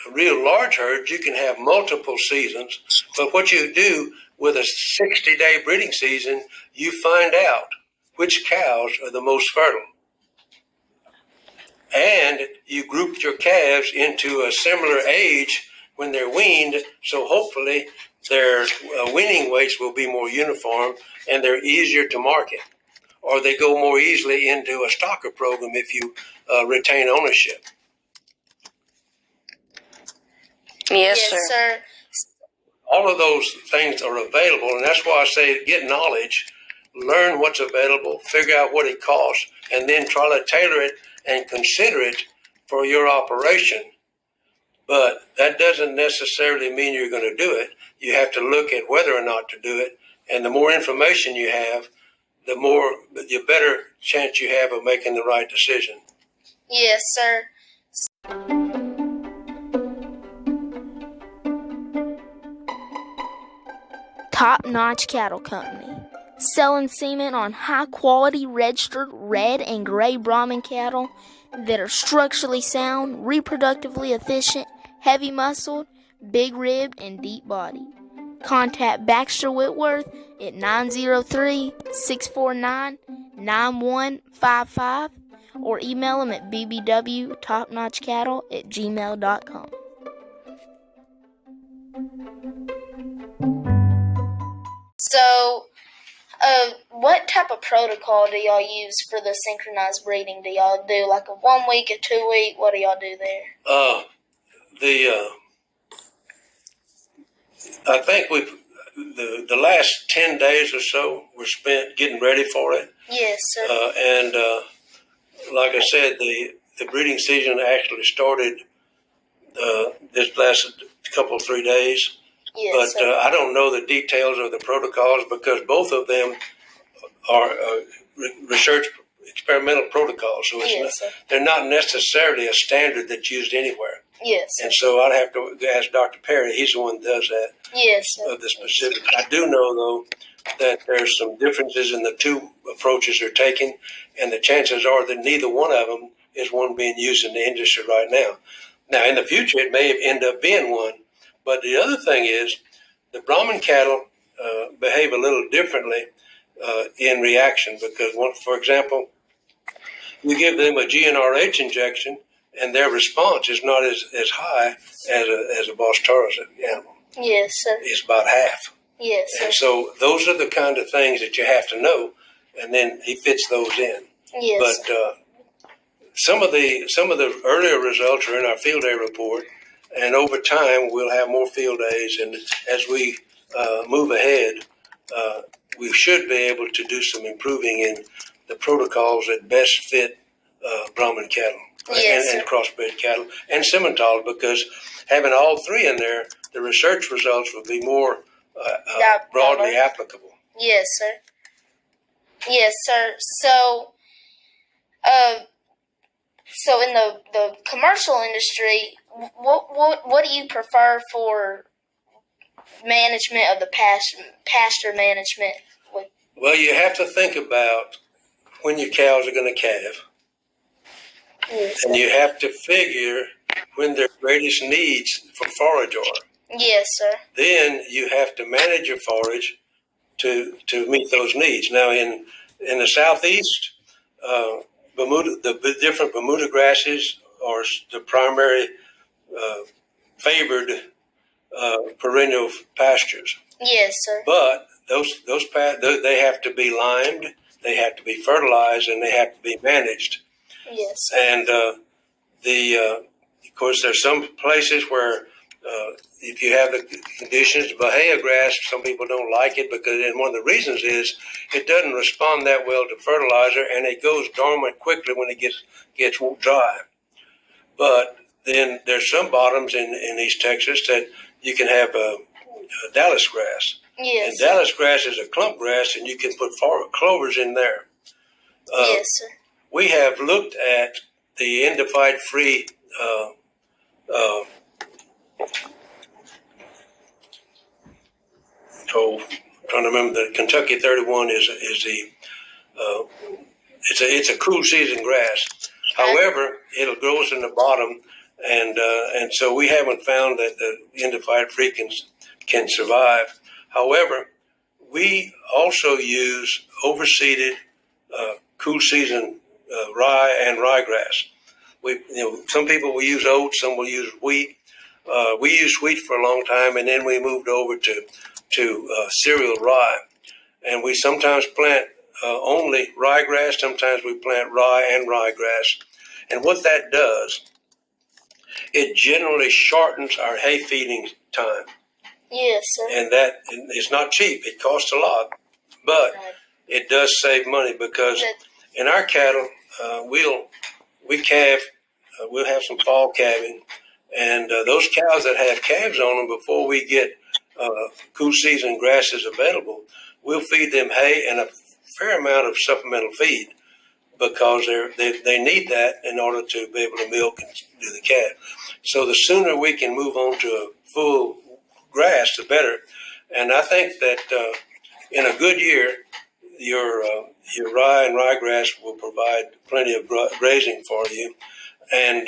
a real large herd, you can have multiple seasons. But what you do with a 60-day breeding season, you find out which cows are the most fertile. And you group your calves into a similar age when they're weaned, so hopefully their weaning weights will be more uniform and they're easier to market. Or they go more easily into a stocker program if you retain ownership. Yes, sir. All of those things are available, and that's why I say get knowledge, learn what's available, figure out what it costs, and then try to tailor it and consider it for your operation. But that doesn't necessarily mean you're going to do it. You have to look at whether or not to do it, and the more information you have, the better chance you have of making the right decision. Yes, sir. Top Notch Cattle Company, selling semen on high-quality registered red and gray Brahman cattle that are structurally sound, reproductively efficient, heavy-muscled, big-ribbed, and deep-bodied. Contact Baxter Whitworth at 903-649-9155 or email him at bbwtopnotchcattle@gmail.com. So, what type of protocol do y'all use for the synchronized breeding? Do y'all do like a 1 week, a 2 week? What do y'all do there? I think the last 10 days or so were spent getting ready for it. Yes, sir. And like I said, the breeding season actually started this last couple 3 days. Yes, but I don't know the details of the protocols because both of them are research experimental protocols. So they're not necessarily a standard that's used anywhere. Yes. And so I'd have to ask Dr. Perry. He's the one that does that. Yes. Of the specifics. I do know, though, that there's some differences in the two approaches they're taking, and the chances are that neither one of them is one being used in the industry right now. Now, in the future, it may end up being one. But the other thing is the Brahman cattle behave a little differently in reaction because, for example, you give them a GnRH injection and their response is not as high as a Bos Taurus animal. Yes, sir. It's about half. Yes, sir. And so those are the kind of things that you have to know, and then he fits those in. Yes. But some of the earlier results are in our field day report, and over time we'll have more field days. And as we move ahead, we should be able to do some improving in the protocols that best fit Brahman cattle and crossbred cattle and Simmental, because having all three in there, the research results will be more broadly applicable. Yes, sir. Yes, sir. So in the commercial industry, what do you prefer for management of the pasture management? Well, you have to think about when your cows are going to calve. Yes, and you have to figure when their greatest needs for forage are. Yes, sir. Then you have to manage your forage to meet those needs. Now, in the southeast, the different Bermuda grasses are the primary favored perennial pastures. Yes, sir. But they have to be limed, they have to be fertilized, and they have to be managed. Yes. And of course, there's some places where if you have the conditions, Bahia grass, some people don't like it and one of the reasons is it doesn't respond that well to fertilizer, and it goes dormant quickly when it gets dry. But then there's some bottoms in East Texas that you can have Dallas grass. Yes. And Dallas grass is a clump grass, and you can put clovers in there. Yes, sir. We have looked at the endophyte-free trying to remember, the Kentucky 31 is the it's a cool season grass. However, it'll grow in the bottom, and so we haven't found that the endophyte-free can survive. However, we also use overseeded cool season rye and ryegrass. Some people will use oats, some will use wheat. We used wheat for a long time, and then we moved over to cereal rye. And we sometimes plant only ryegrass. Sometimes we plant rye and ryegrass. And what that does, it generally shortens our hay feeding time. Yes, sir. And that it's not cheap. It costs a lot, but it does save money because in our cattle, we calve. We'll have some fall calving, and those cows that have calves on them, before we get cool season grasses available, we'll feed them hay and a fair amount of supplemental feed because they need that in order to be able to milk and do the calf. So the sooner we can move on to a full grass, the better. And I think that in a good year, your rye and ryegrass will provide plenty of grazing for you, and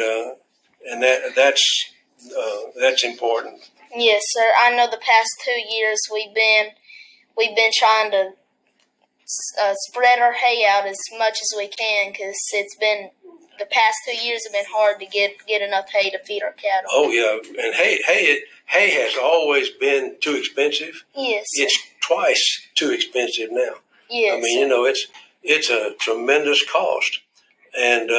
that's important. Yes, sir. I know the past 2 years we've been trying to spread our hay out as much as we can because the past 2 years have been hard to get enough hay to feed our cattle. Oh yeah, and hay has always been too expensive. Yes, sir. It's twice too expensive now. Yes, I mean, it's a tremendous cost, and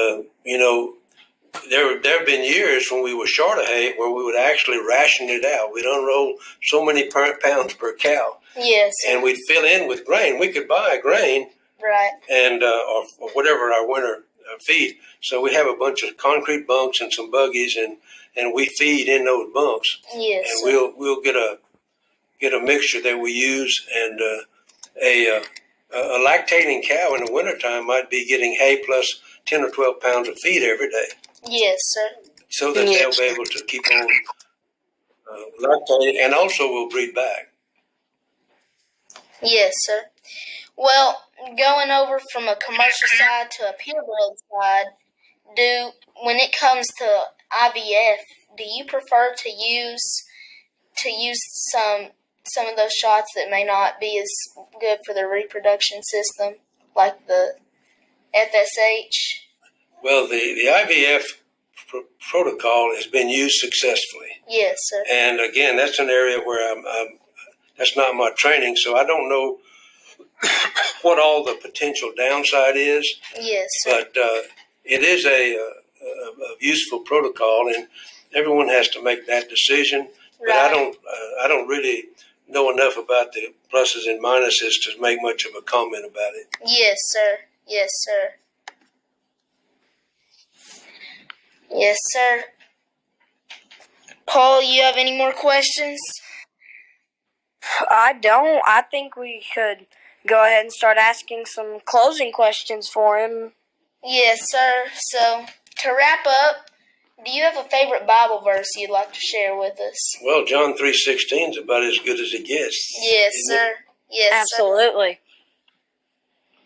there have been years when we were short of hay where we would actually ration it out. We'd unroll so many pounds per cow. Yes, and we'd fill in with grain. We could buy grain, right, and or whatever our winter feed. So we have a bunch of concrete bunks and some buggies, and we feed in those bunks. Yes, and we'll get a mixture that we use, and a lactating cow in the wintertime might be getting hay plus 10 or 12 pounds of feed every day. Yes, sir. So that they'll be able to keep on lactating, and also will breed back. Yes, sir. Well, going over from a commercial side to a purebred side, when it comes to IVF, do you prefer to use some of those shots that may not be as good for the reproduction system, like the FSH? Well, the IVF protocol has been used successfully. Yes, sir. And again, that's an area where That's not my training, so I don't know what all the potential downside is. Yes, sir. But it is a useful protocol, and everyone has to make that decision. But Right. I don't really know enough about the pluses and minuses to make much of a comment about it. Yes, sir. Yes, sir. Yes, sir. Paul, you have any more questions? I don't. I think we could go ahead and start asking some closing questions for him. Yes, sir. So, to wrap up, do you have a favorite Bible verse you'd like to share with us? Well, John 3:16 is about as good as it gets. Yes, isn't sir. Yes, Absolutely. sir.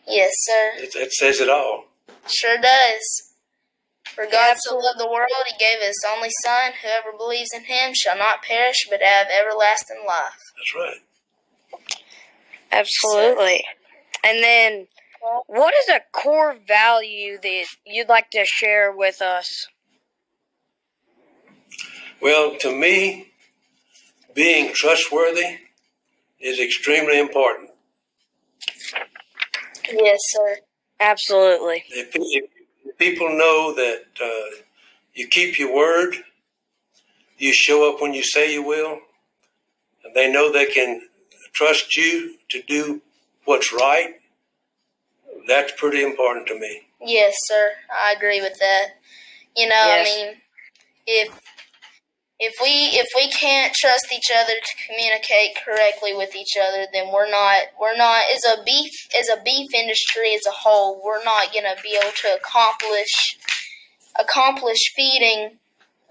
Yes, sir. It says it all. Sure does. For God so Absolutely. loved the world, he gave his only Son. Whoever believes in him shall not perish, but have everlasting life. That's right. Absolutely. And then, what is a core value that you'd like to share with us? Well, to me, being trustworthy is extremely important. Yes, sir. Absolutely. If people know that you keep your word, you show up when you say you will, and they know they can trust you to do what's right, that's pretty important to me. Yes, sir. I agree with that. You know, Yes. I mean, if we can't trust each other to communicate correctly with each other, then we're not as a beef industry as a whole, we're not gonna be able to accomplish feeding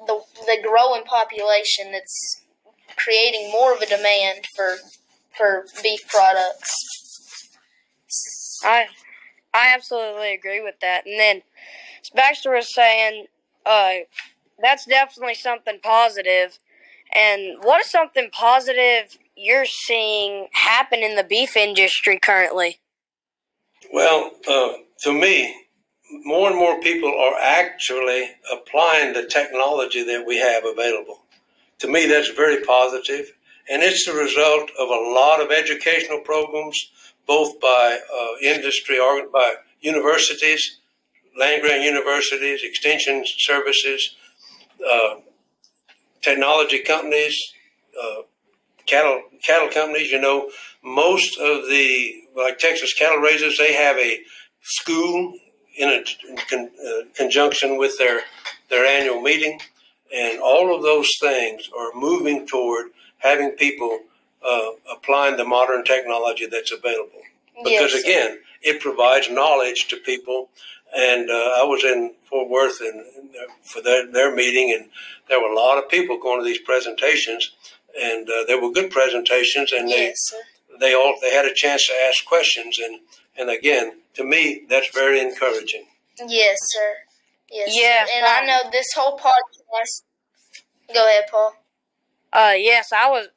the growing population that's creating more of a demand for beef products. I absolutely agree with that. And then, as Baxter was saying, that's definitely something positive. And what is something positive you're seeing happen in the beef industry currently? Well, to me, more and more people are actually applying the technology that we have available. To me, that's very positive, and it's the result of a lot of educational programs, both by industry or by universities, land-grant universities, extension services, technology companies, cattle companies. You know, most of the, like Texas cattle raisers, they have a school in conjunction with their annual meeting, and all of those things are moving toward having people applying the modern technology that's available. Because Yes, again, it provides knowledge to people. And I was in Fort Worth for their meeting, and there were a lot of people going to these presentations, and they were good presentations, and yes, sir. they had a chance to ask questions, and again, to me, that's very encouraging. Yes, sir. Yes. Yeah, And I know this whole podcast. Go ahead, Paul. Yes, I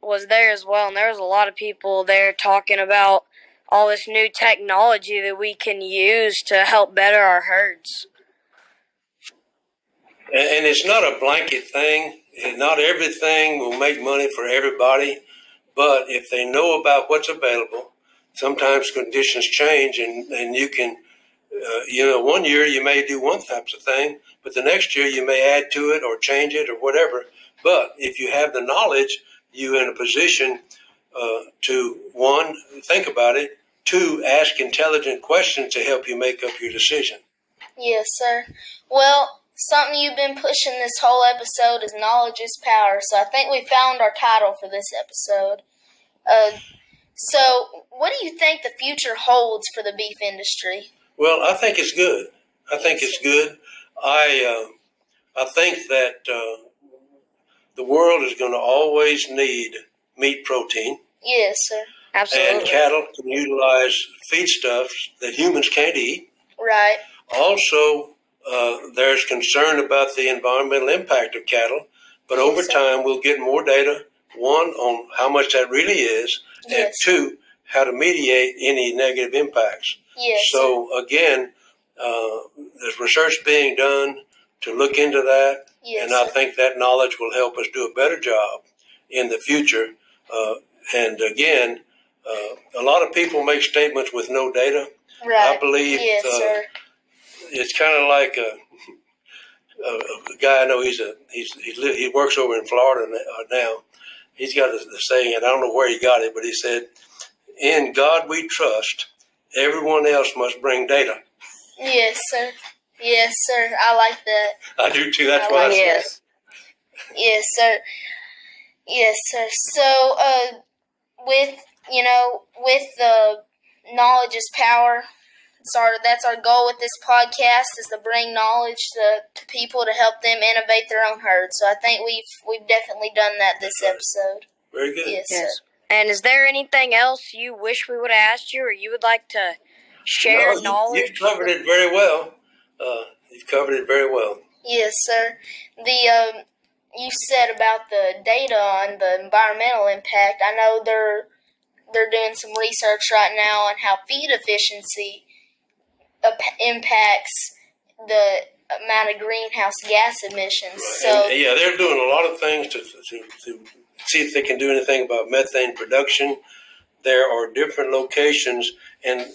was there as well, and there was a lot of people there talking about all this new technology that we can use to help better our herds. And it's not a blanket thing. Not everything will make money for everybody, but if they know about what's available, sometimes conditions change, and you can, 1 year you may do one type of thing, but the next year you may add to it or change it or whatever. But if you have the knowledge, you're in a position to, one, think about it, two, ask intelligent questions to help you make up your decision. Yes, sir. Well, something you've been pushing this whole episode is knowledge is power. So I think we found our title for this episode. So what do you think the future holds for the beef industry? Well, I think it's good. I think it's good. I think that the world is going to always need meat protein. Yes, sir. Absolutely. And cattle can utilize feedstuffs that humans can't eat. Right. Also, there's concern about the environmental impact of cattle, but over time we'll get more data, one, on how much that really is, and two, how to mediate any negative impacts. Yes. So again, there's research being done to look into that, Yes, and I think that knowledge will help us do a better job in the future And again, a lot of people make statements with no data. Right. I believe Yes, sir. it's kind of like a guy I know. He works over in Florida now. He's got a saying, and I don't know where he got it, but he said, "In God we trust. Everyone else must bring data." Yes, sir. Yes, sir. I like that. I do too. That's I why I like said. Yes. Yes, sir. Yes, sir. So, with the knowledge is power. That's our goal with this podcast, is to bring knowledge to people to help them innovate their own herd. So I think we've definitely done that this episode. Very good. Yes, Yes. sir. And is there anything else you wish we would have asked you, or you would like to share knowledge? You've covered it very well. You've covered it very well. Yes, sir. You said about the data on the environmental impact. I know they're doing some research right now on how feed efficiency impacts the amount of greenhouse gas emissions. Right. So And, they're doing a lot of things to see if they can do anything about methane production. There are different locations, and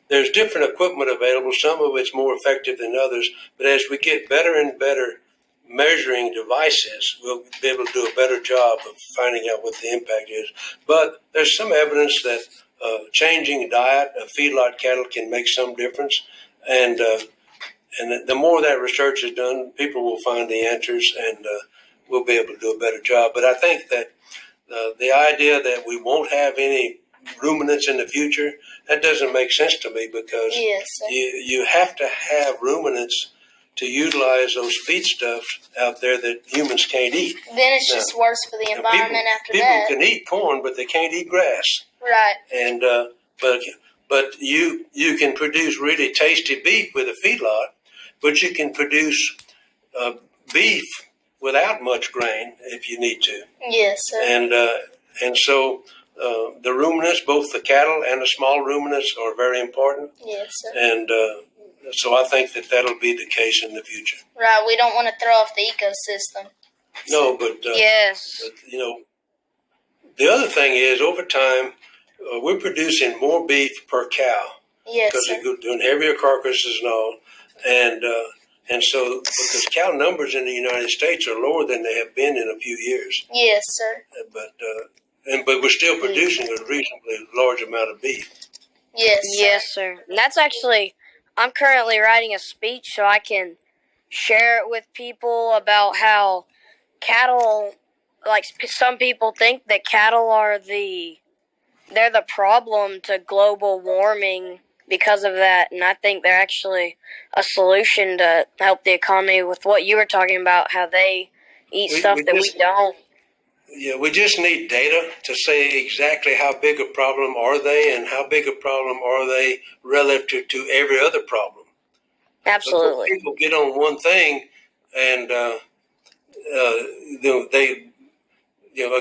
there's different equipment available. Some of it's more effective than others. But as we get better and better measuring devices, we'll be able to do a better job of finding out what the impact is. But there's some evidence that changing diet of feedlot cattle can make some difference. And the more that research is done, people will find the answers, and we'll be able to do a better job. But I think that the idea that we won't have any ruminants in the future, that doesn't make sense to me, because yes, sir. you have to have ruminants to utilize those feedstuffs out there that humans can't eat. Then it's just worse for the environment after people that. People can eat corn, but they can't eat grass. Right. And but you can produce really tasty beef with a feedlot, but you can produce beef without much grain if you need to. Yes, sir. And so the ruminants, both the cattle and the small ruminants, are very important. Yes, sir. And so I think that that'll be the case in the future. Right. We don't want to throw off the ecosystem. No, but Yes. but, the other thing is, over time, we're producing more beef per cow Yes, because sir. they're doing heavier carcasses and all, and so because cow numbers in the United States are lower than they have been in a few years, Yes, sir. but we're still producing a reasonably large amount of beef. Yes, sir. Yes, sir. And that's actually, I'm currently writing a speech so I can share it with people about how cattle, like some people think that cattle are they're the problem to global warming because of that. And I think they're actually a solution to help the economy with what you were talking about, how they eat stuff that we don't. Yeah, we just need data to say exactly how big a problem are they, and how big a problem are they relative to every other problem. Absolutely. Because people get on one thing, and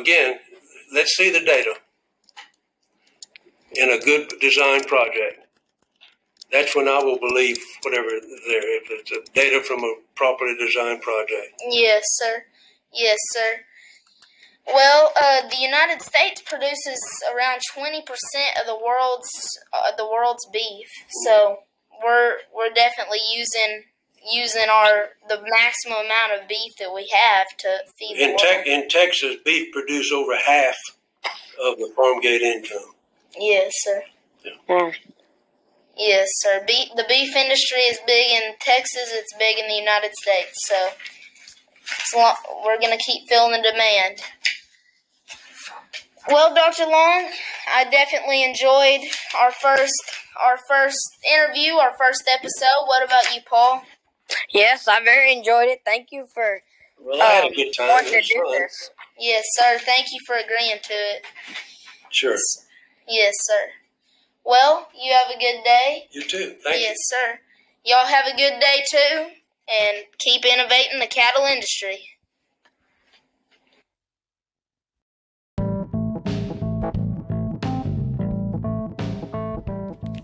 again, let's see the data in a good design project. That's when I will believe whatever there, if it's a data from a properly designed project. Yes, sir. Yes, sir. Well, the United States produces around 20% of the world's beef. So we're definitely using the maximum amount of beef that we have to feed the world. In Texas, beef produce over half of the farm gate income. Yes, sir. Yeah. Yes, sir. The beef industry is big in Texas. It's big in the United States. So we're going to keep filling the demand. Well, Dr. Long, I definitely enjoyed our first interview, our first episode. What about you, Paul? Yes, I very enjoyed it. Thank you for Well, I had a good time. wanting It to was do fun. this. Yes, sir. Thank you for agreeing to it. Sure. Yes, sir. Well, you have a good day. You too. Thank you. Yes, sir. Y'all have a good day, too, and keep innovating the cattle industry.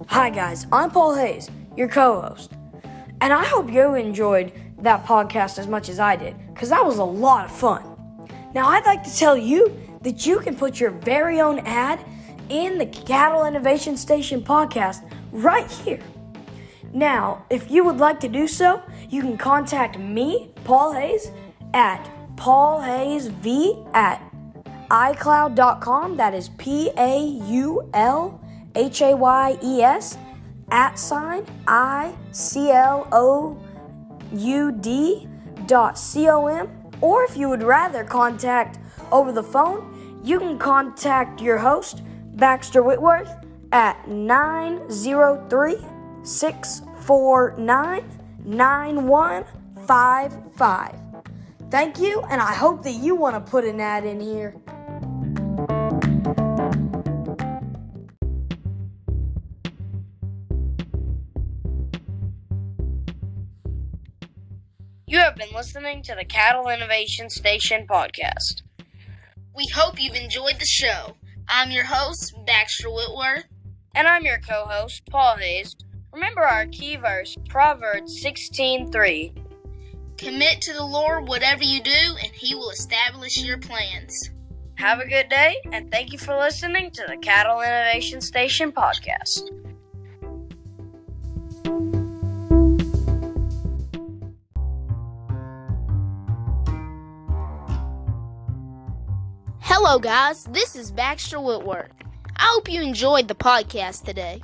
Hi guys, I'm Paul Hayes, your co-host. And I hope you enjoyed that podcast as much as I did, because that was a lot of fun. Now I'd like to tell you that that you can put your very own ad in the Cattle Innovation Station podcast right here. Now, if you would like to do so, you can contact me, Paul Hayes, at paulhayesv@icloud.com. That is PAULHAYES @ICLOUD.com. Or if you would rather contact over the phone, you can contact your host, Baxter Whitworth, at 903-649-9155. Thank you, and I hope that you want to put an ad in here. You have been listening to the Cattle Innovation Station podcast. We hope you've enjoyed the show. I'm your host, Baxter Whitworth. And I'm your co-host, Paul Hayes. Remember our key verse, Proverbs 16:3. Commit to the Lord whatever you do, and He will establish your plans. Have a good day, and thank you for listening to the Cattle Innovation Station podcast. Hello guys, this is Baxter Whitworth. I hope you enjoyed the podcast today.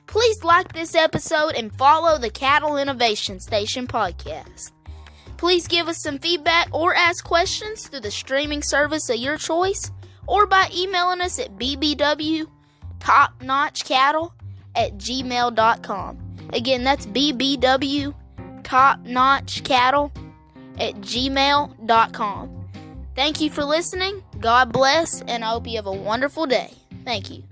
Please like this episode and follow the Cattle Innovation Station podcast. Please give us some feedback or ask questions through the streaming service of your choice or by emailing us at bbwtopnotchcattle@gmail.com. Again, that's bbwtopnotchcattle@gmail.com. Thank you for listening. God bless, and I hope you have a wonderful day. Thank you.